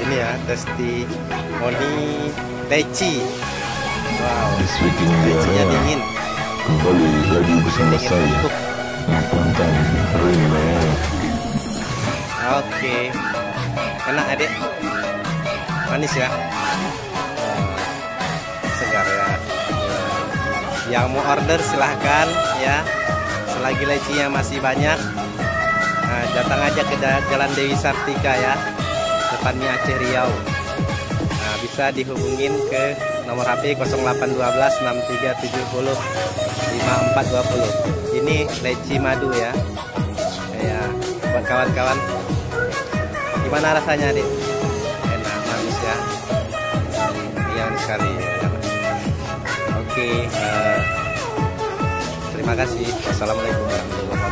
ini ya, testimoni leci. Wow, lecinya dingin. Kembali lagi bersama Dingin saya, empuk. Mantan Reno. Oke, enak adik, manis ya. Segar ya. Yang mau order silahkan ya, selagi lecinya masih banyak. Nah, datang aja ke Jalan Dewi Sartika ya, depan Mie Aceh Riau. Nah, bisa dihubungin ke nomor HP 0812 6370 5420. Ini leci madu ya. Ya, buat kawan-kawan. Gimana rasanya, Adik? Enak, manis ya. Yang sekali ya. Oke, terima kasih. Wassalamualaikum warahmatullahi wabarakatuh.